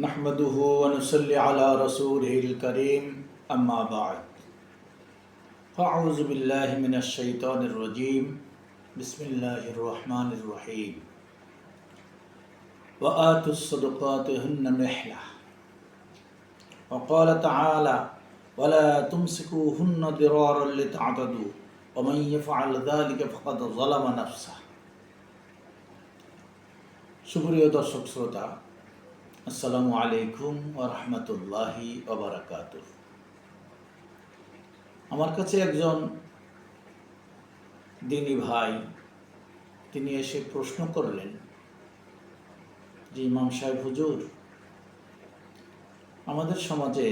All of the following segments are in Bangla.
नहमदुहु व नुसल्ली अला रसूलिहिल करीम अम्मा बाद फ़अऊज़ु बिल्लाहि मिनश शैतानिर रजीम बिस्मिल्लाहिर रहमानिर रहीम व आतुस सदक़ाति हुन्ना निहला व क़ाल तआला वला तुमसिकुहुन्ना दिरारन लितअतदू व मन यफ़अल ज़ालिका फ़क़द ज़लम नफ़्सह। सुप्रिय दर्शक श्रोता, আসসালামু আলাইকুম ওয়া রাহমাতুল্লাহি ওয়া বারাকাতুহু। আমার কাছে একজন দিনী ভাই তিনি এসে প্রশ্ন করলেন যে ইমাম সাহেব হুজুর, আমাদের সমাজে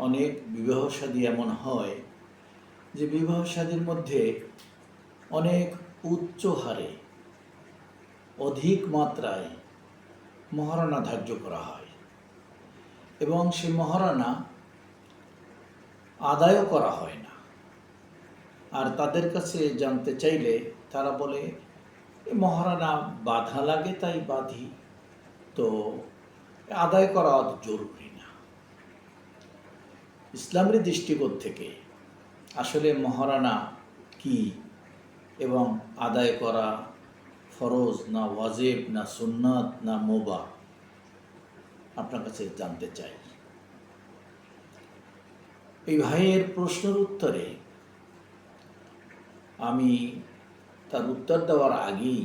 অনেক বিবাহ শাদী এমন হয় যে বিবাহ শাদীর মধ্যে অনেক উচ্চ হারে অধিক মাত্রায় মহারণা ধার্য করা হয় এবং সেই মহারণা আদায়ও করা হয় না। আর তাদের কাছে জানতে চাইলে তারা বলে মহারণা বাধা লাগে তাই বাঁধি, তো আদায় করা অত জরুরি না। ইসলামের দৃষ্টিকোণ থেকে আসলে মহারণা কি এবং আদায় করা ফরজ না ওয়াজিব না সুন্নাত না মুবাহ, আপনার কাছে জানতে চাই। এই ভাইয়ের প্রশ্নের উত্তরে আমি তার উত্তর দেওয়ার আগেই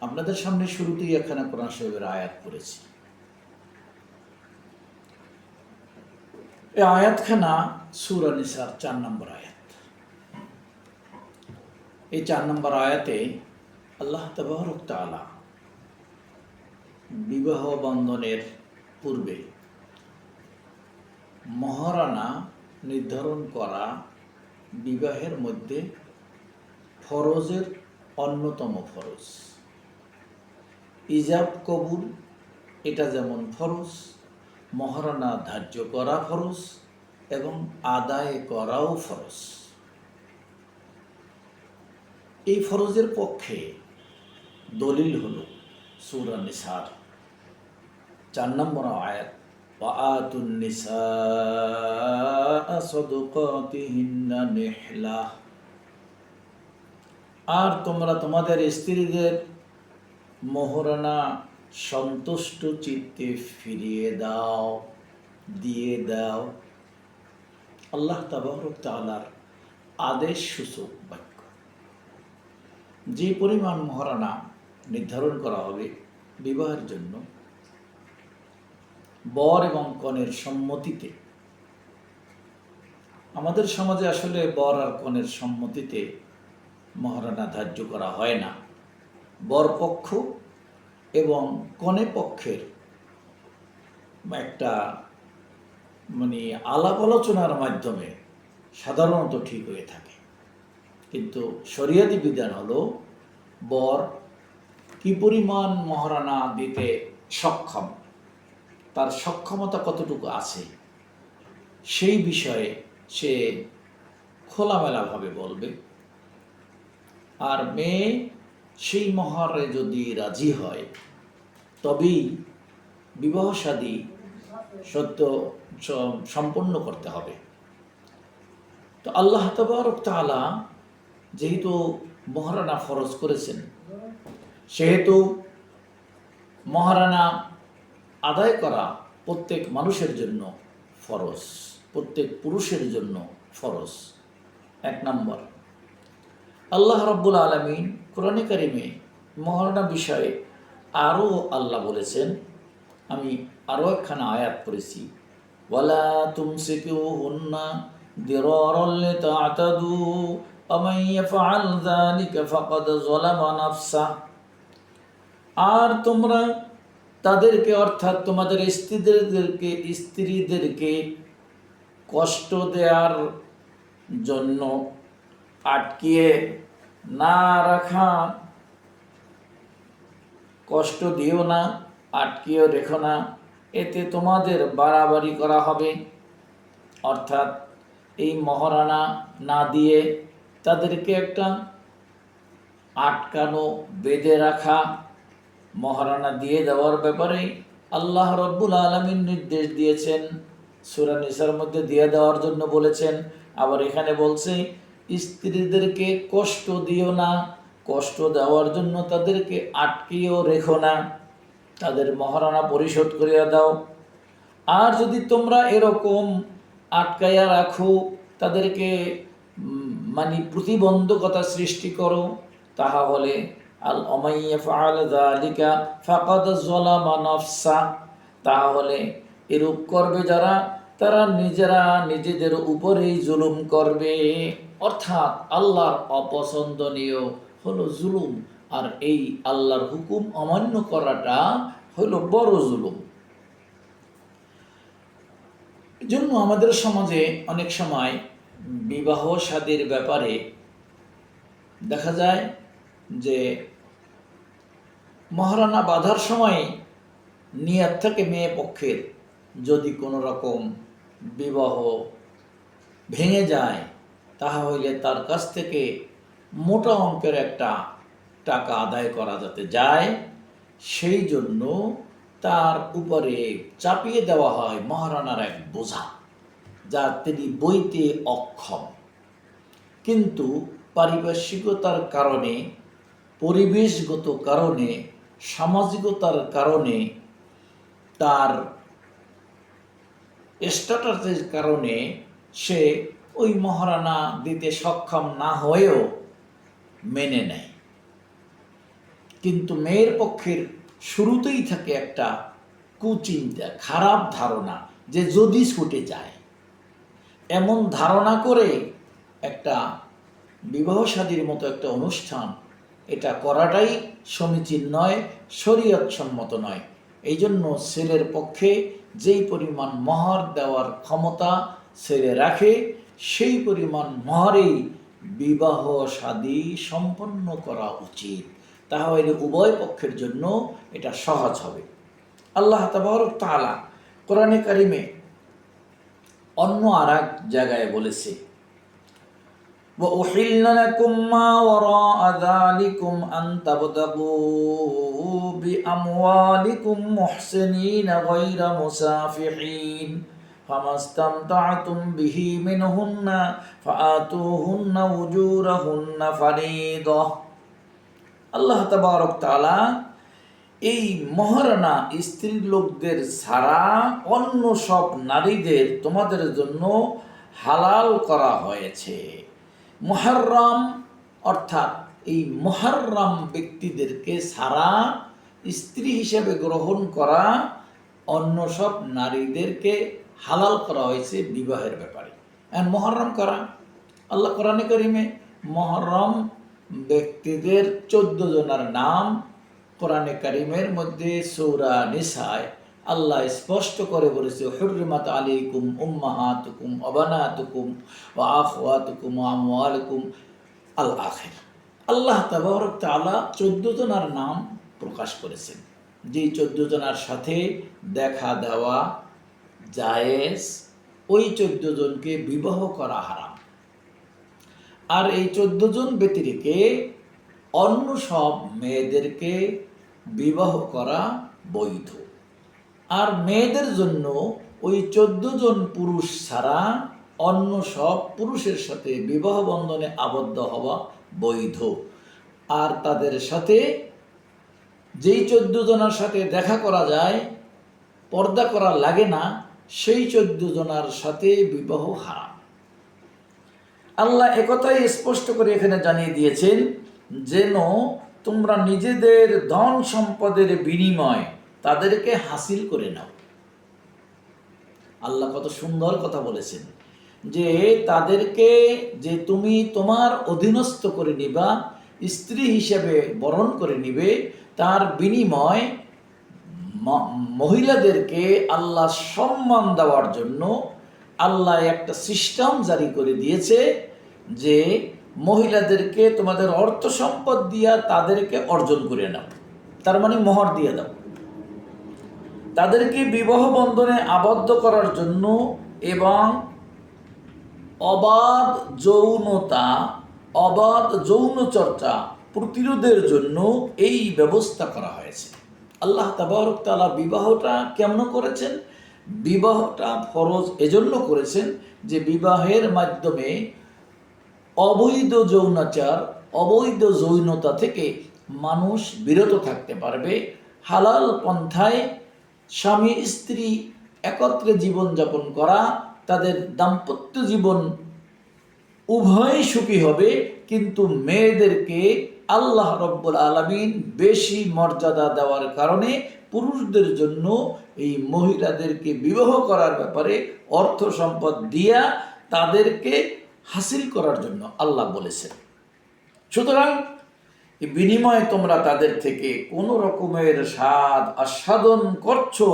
আপনাদের সামনে শুরুতেই একখানা কোরআন শরীফের আয়াত পড়েছি। এই আয়াতখানা সূরা নিসার 4 নম্বর আয়াত। এই 4 নম্বর আয়াতে আল্লাহ তাবারক তাআলা বিবাহ বন্ধনের পূর্বে মহারণা নির্ধারণ করা বিবাহের মধ্যে ফরজের অন্যতম ফরজ। ইজাব কবুল এটা যেমন ফরজ, মহারণা ধার্য করা ফরজ এবং আদায় করাও ফরজ। এই ফরজের পক্ষে দলিল হলো সূরা নিসার 4 নম্বর আয়াত, ওয়াআতুন নিসা সাদকাতিহিন্না নিহলা, আর তোমরা তোমাদের স্ত্রীদের মহারণা সন্তুষ্ট চিত্তে ফিরিয়ে দাও, দিয়ে দাও। আল্লাহ তাবারক তাআলার আদেশ সূচক বাক্য। যে পরিমাণ মহারণা নির্ধারণ করা হবে বিবাহের জন্য বর এবং কনের সম্মতিতে, আমাদের সমাজে আসলে বর আর কনের সম্মতিতে মহারণা ধার্য করা হয় না। বর পক্ষ এবং কনে পক্ষের একটা আলাপ আলোচনার মাধ্যমে সাধারণত ঠিক হয়ে থাকে, কিন্তু শরিয়াতি বিধান হলো বর কি পরিমাণ মহারণা দিতে সক্ষম, তার সক্ষমতা কতটুকু আছে সেই বিষয়ে সে খোলামেলাভাবে বলবে। আর মেয়ে সেই মহারে যদি রাজি হয় তবেই বিবাহ শাদী সত্য সম্পন্ন করতে হবে। তো আল্লাহ তাবারক তাআলা যেহেতু মহারণা ফরজ করেছেন, সেহেতু মহারণা আদায় করা প্রত্যেক মানুষের জন্য ফরজ, প্রত্যেক পুরুষের জন্য ফরজ। 1 নম্বর, আল্লাহ রাব্বুল আলামিন কোরআনে কারিমে মহারণা বিষয়ে আরও আল্লাহ বলেছেন। আমি আরও একখানা আয়াত পড়েছি, ওয়ালা তুমসিকুহুন্না দিরারান লিতা'তাদু ওয়া মান ইয়াফআল যালিকা ফাকাদ যালামা নাফসাহ। আর তোমরা তাদেরকে অর্থাৎ তোমাদের স্ত্রীদেরকে কষ্ট দেওয়ার জন্য আটকিয়ে না রাখা, কষ্ট দিও না, আটকিয়ে রেখো না, এতে তোমাদের বাড়াবাড়ি করা হবে। অর্থাৎ এই মহারণা না দিয়ে তাদেরকে একটা আটকানো, বেঁধে রাখা, মহারানা দিয়ে দেওয়ার ব্যাপারে আল্লাহ রব্বুল আলামিন নির্দেশ দিয়েছেন। সূরা নিসার মধ্যে দিয়ে দেওয়ার জন্য বলেছেন, আবার এখানে বলছে স্ত্রীদেরকে কষ্ট দিও না, কষ্ট দেওয়ার জন্য তাদেরকে আটকিয়েও রেখো না, তাদের মহারানা পরিশোধ করিয়া দাও। আর যদি তোমরা এরকম আটকাইয়া রাখো, তাদেরকে মানে প্রতিবন্ধকতা সৃষ্টি করো, তাহলে আল ওমাইয়া ফাআল যালিকা ফাকাদ যালামা নাফসা, তাহলে এরূপ করবে যারা, তারা নিজেরা নিজেদের উপরেই জুলুম করবে। অর্থাৎ আল্লাহর অপছন্দনীয় হলো জুলুম, আর এই আল্লাহর হুকুম অমান্য করাটা হলো বড় জুলুম। জন্য আমাদের সমাজে অনেক সময় বিবাহ শাদীর ব্যাপারে দেখা যায় যে মহারানা বাঁধার সময় নিয়ত থেকে মেয়ে পক্ষের যদি কোনো রকম বিবাহ ভেঙে যায়, তাহলে তার কাছ থেকে মোটা অঙ্কের একটা টাকা আদায় করা যাতে যায়, সেই জন্য তার উপরে চাপিয়ে দেওয়া হয় মহারানার এক বোঝা, যা তিনি বইতে অক্ষম। কিন্তু পারিপার্শ্বিকতার কারণে, পরিবেশগত কারণে, সামাজিকতার কারণে, তার স্ট্যাটাসের কারণে সে ওই মহারানা দিতে সক্ষম না হয়েও মেনে নেয়। কিন্তু মেয়ের পক্ষের শুরুতেই থাকে একটা কুচিন্তা, খারাপ ধারণা যে যদি ছুটে যায়, এমন ধারণা করে একটা বিবাহ শাদীর মতো একটা অনুষ্ঠান এটা করাটাই সমীচীন নয়, শরীয়ত সম্মত নয়। এই জন্য ছেলের পক্ষে যেই পরিমাণ মহর দেওয়ার ক্ষমতা ছেলে রাখে, সেই পরিমাণ মহরেই বিবাহ শাদী সম্পন্ন করা উচিত, তাহলে উভয় পক্ষের জন্য এটা সহজ হবে। আল্লাহ তাবারক তাআলা কোরআনে কারিমে অন্য আর এক জায়গায় বলেছে, وَأُحِلَّ لَكُم مَّا وَرَاءَ ذَلِكُمْ أَن تَبْتَغُوا بِأَمْوَالِكُمْ مُحْسِنِينَ غَيْرَ مُسَافِحِينَ فَمَا اسْتَمْتَعْتُم بِهِ مِنْهُنَّ فَآتُوهُنَّ أُجُورَهُنَّ فَرِيضَةً। আল্লাহ তাবারক তাআলা এই মহারানা স্ত্রী লোকদের ছাড়া অন্য সব নারীদের তোমাদের জন্য হালাল করা হয়েছে। মুহাররম অর্থাৎ এই মুহাররম ব্যক্তিদেরকে ছাড়া স্ত্রী হিসেবে গ্রহণ করা অন্য সব নারীদেরকে হালাল করা হয়েছে বিবাহের ব্যাপারে। আর মুহাররম করা, আল্লাহ কোরআনে কারিমে মুহাররম ব্যক্তিদের 14 জনের নাম কোরআনে কারিমের মধ্যে সূরা নিসায় আল্লাহ স্পষ্ট করে বলেছে, হুররিমাত আলাইকুম উম্মাহাতুকুম ওয়া বানাতুকুম ওয়া আখওয়াতুকুম ওয়া আমওয়ালুকুম আল আখির। আল্লাহ তাবারক তাআলা 14 জনের নাম প্রকাশ করেছেন, যেই 14 জনের সাথে দেখা দেওয়া জায়েজ, ওই 14 জনকে বিবাহ করা হারাম। আর এই 14 জন ব্যতিরেকে অন্য সব মেয়েদেরকে বিবাহ করা বৈধ। আর মেয়েদের জন্য ওই 14 জন পুরুষ ছাড়া অন্য সব পুরুষের সাথে বিবাহ বন্ধনে আবদ্ধ হওয়া বৈধ। আর তাদের সাথে যেই 14 জনের সাথে দেখা করা যায়, পর্দা করা লাগে না, সেই 14 জনের সাথে বিবাহ হারাম। আল্লাহ একথাই স্পষ্ট করে এখানে জানিয়ে দিয়েছেন, যেন তোমরা নিজেদের ধন সম্পদের বিনিময় তাদেরকে হাসিল করে নাও। আল্লাহ কত সুন্দর কথা বলেছেন যে তাদেরকে যে তুমি তোমার অধীনস্থ করে নিবা, স্ত্রী হিসেবে বরণ করে নিবে, তার বিনিময় মহিলাদেরকে আল্লাহ সম্মান দেওয়ার জন্য আল্লাহ একটা সিস্টেম জারি করে দিয়েছে যে মহিলাদেরকে তোমাদের অর্থ সম্পদ দিয়া তাদেরকে অর্জন করে নাও, তার মানে মোহর দিয়ে দাও। তাদেরকে বিবাহ বন্ধনে আবদ্ধ করার জন্য এবং অবাধ যৌনতা, অবাধ যৌন চর্চা প্রতিরোধের জন্য এই ব্যবস্থা করা হয়েছে। আল্লাহ তাবারক তাআলা বিবাহটা কেমন করেছেন? বিবাহটা ফরজ এজন্য করেছেন যে বিবাহের মাধ্যমে অবৈধ যৌনাচার, অবৈধ যৌনতা থেকে মানুষ বিরত থাকতে পারবে। হালাল পন্থায় স্বামী স্ত্রী একত্রে জীবনযাপন করা, তাদের দাম্পত্য জীবন উভয়ই সুখী হবে। কিন্তু মেয়েদেরকে আল্লাহ রব্বুল আলামিন বেশি মর্যাদা দেওয়ার কারণে পুরুষদের জন্য এই মহিলাদেরকে বিবাহ করার ব্যাপারে অর্থ সম্পদ দিয়া তাদেরকে হাসিল করার জন্য আল্লাহ বলেছেন। সুতরাং বিনিময়ে তোমরা তাদের থেকে কোনো রকমের স্বাদ আস্বাদন করছো,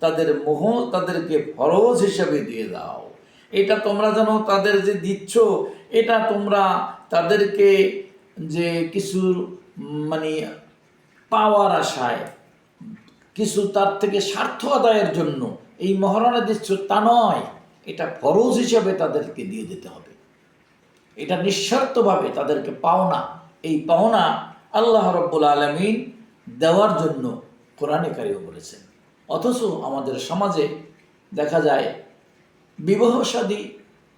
তাদের মোহ তাদেরকে ফরজ হিসেবে দিয়ে দাও। এটা তোমরা যেন তাদের যে দিচ্ছ, এটা তোমরা তাদেরকে যে কিছু মানে পাওয়ার আশায়, কিছু তার থেকে স্বার্থ আদায়ের জন্য এই মহারণা দিচ্ছ তা নয়। এটা ফরজ হিসেবে তাদেরকে দিয়ে দিতে হবে। এটা নিঃস্বার্থভাবে তাদেরকে পাওনা, এই পাওনা আল্লাহ রব্বুল আলামিন দেওয়ার জন্য কোরআনে কারিমে বলেছেন। অথচ আমাদের সমাজে দেখা যায় বিবাহ শাদী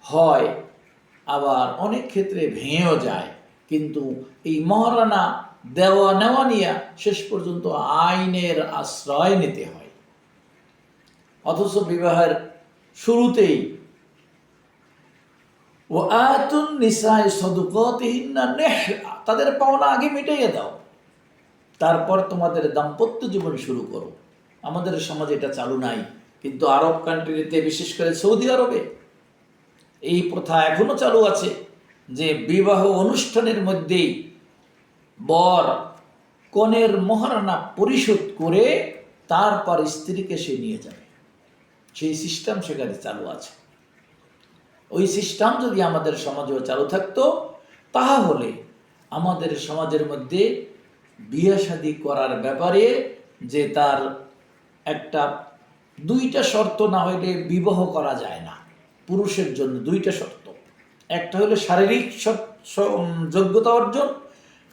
হয়, আবার অনেক ক্ষেত্রে ভেঙেও যায়, কিন্তু এই মহারণা দেওয়া নেওয়া নিয়ে শেষ পর্যন্ত আইনের আশ্রয় নিতে হয়। অথচ বিবাহের শুরুতেই ও আতুন নিসাই সদুকাতিহিন্না নিহলা, তাদের পাওনা আগে মিটাইয়ে দাও, তারপর তোমাদের দাম্পত্য জীবন শুরু করো। আমাদের সমাজে এটা চালু নাই, কিন্তু আরব কান্ট্রিতে, বিশেষ করে সৌদি আরবে এই প্রথা এখনো চালু আছে যে বিবাহ অনুষ্ঠানের মধ্যেই বর কনের মহারণা পরিশোধ করে তারপর স্ত্রীকে সে নিয়ে যাবে। সেই সিস্টেম সেখানে চালু আছে। ওই সিস্টেম যদি আমাদের সমাজেও চালু থাকতো, তাহলে আমাদের সমাজের মধ্যে বিয়ে শাদী করার ব্যাপারে যে তার একটা দুইটা শর্ত না হইলে বিবাহ করা যায় না। পুরুষের জন্য দুইটা শর্ত, একটা হলো শারীরিক যোগ্যতা অর্জন,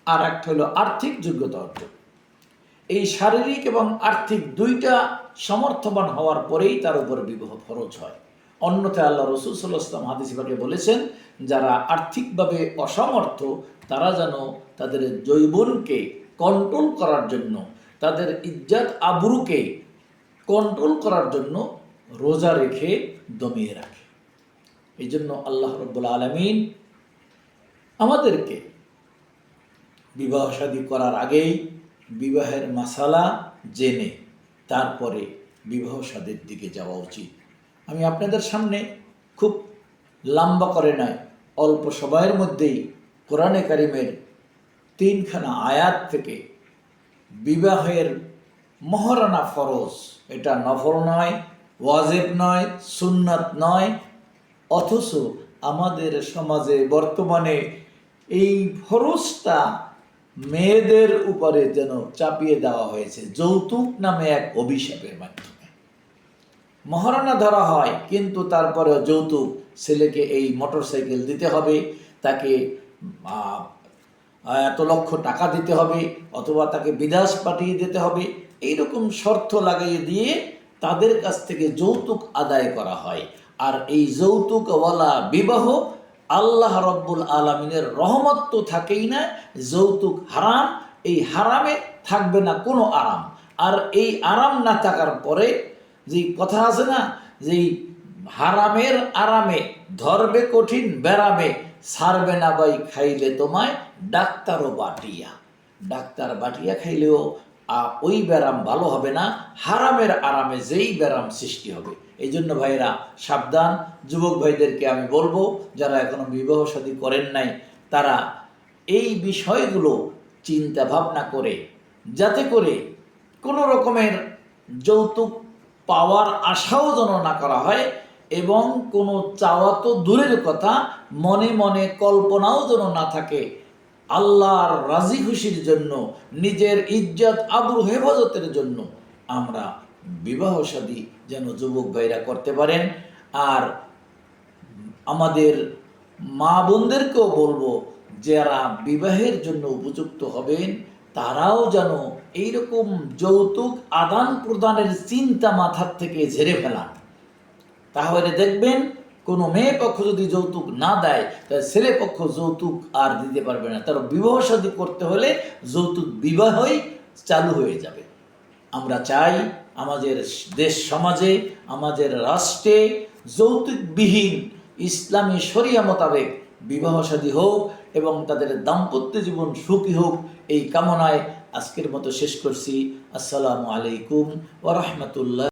আর একটা হলো আর্থিক যোগ্যতা অর্জন। এই শারীরিক এবং আর্থিক দুইটা সমর্থবান হওয়ার পরেই তার উপর বিবাহ ফরজ হয়। অন্যথায় আল্লাহ রাসূল সাল্লাল্লাহু আলাইহি ওয়াসাল্লাম হাদিসে পাকে বলেছেন, যারা আর্থিকভাবে অসমর্থ তারা যেন তাদের যৌবনকে কন্ট্রোল করার জন্য, তাদের ইজ্জত আবরুকে কন্ট্রোল করার জন্য রোজা রেখে দমিয়ে রাখে। এই জন্য আল্লাহ রাব্বুল আলামিন আমাদেরকে বিবাহ শাদী করার আগেই বিবাহের মাসালা জেনে তারপরে বিবাহ শাদীর দিকে যাওয়া উচিত। আমি আপনাদের সামনে খুব লম্বা করে নয়, অল্প সময়ের মধ্যেই কোরআনে কারিমের 3খানা আয়াত থেকে বিবাহের মহারণা ফরজ, এটা নফল নয়, ওয়াজিব নয়, সুন্নাত নয়, অথচ আমাদের সমাজে বর্তমানে এই ফরজটা মেয়েদের উপরে যেন চাপিয়ে দেওয়া হয়েছে যৌতুক নামে এক অভিশাপের মাধ্যমে। মহারণা ধরা হয়, কিন্তু তারপরে যৌতুক, ছেলেকে এই মোটরসাইকেল দিতে হবে, তাকে এত লক্ষ টাকা দিতে হবে, অথবা তাকে বিদেশ পাঠিয়ে দিতে হবে, এইরকম শর্ত লাগিয়ে দিয়ে তাদের কাছ থেকে যৌতুক আদায় করা হয়। আর এই যৌতুকওয়ালা বিবাহ আল্লাহ রব্বুল আলামিনের রহমত তো থাকেই না, যৌতুক হারাম, এই হারামে থাকবে না কোনো আরাম। আর এই আরাম না থাকার পরে যে কথা আছে না, যে হারামের আরামে ধরবে কঠিন ব্যারামে, ছাড়বে না ভাই খাইলে তোমায় ডাক্তারও বাটিয়া। ডাক্তার বাটিয়া খাইলেও ওই ব্যারাম ভালো হবে না, হারামের আরামে যেই ব্যারাম সৃষ্টি হবে। এই জন্য ভাইরা সাবধান। যুবক ভাইদেরকে আমি বলবো, যারা এখনো বিবাহ শাদী করেন নাই, তারা এই বিষয়গুলো চিন্তা ভাবনা করে, যাতে করে কোনো রকমের যৌতুক পাওয়ার আশাও যেন না করা হয়, এবং কোনো চাওয়া তো দূরের কথা, মনে মনে কল্পনাও যেন না থাকে। আল্লাহর রাজি খুশির জন্য, নিজের ইজ্জত আবরু হেফাজতের জন্য আমরা বিবাহ শাদী যেন যুবক ভাইরা করতে পারেন। আর আমাদের মা বোনদেরকেও বলবো, যারা বিবাহের জন্য উপযুক্ত হবেন তারাও যেন এইরকম যৌতুক আদান প্রদানের চিন্তা মাথার থেকে ঝেড়ে ফেলান। তাহলে দেখবেন কোনো মেয়ে পক্ষ যদি যৌতুক না দেয় তাহলে ছেলে পক্ষ যৌতুক আর দিতে পারবে না। তার বিবাহ শাদী করতে হলে যৌতুক বিবাহই চালু হয়ে যাবে। আমরা চাই আমাদের দেশ সমাজে, আমাদের রাষ্ট্রে যৌতুকবিহীন ইসলামী শরিয়া মোতাবেক বিবাহ শাদী হোক এবং তাদের দাম্পত্য জীবন সুখী হোক, এই কামনায় আজকের মতো শেষ করছি। আসসালামু আলাইকুম ওয়া রাহমাতুল্লাহ।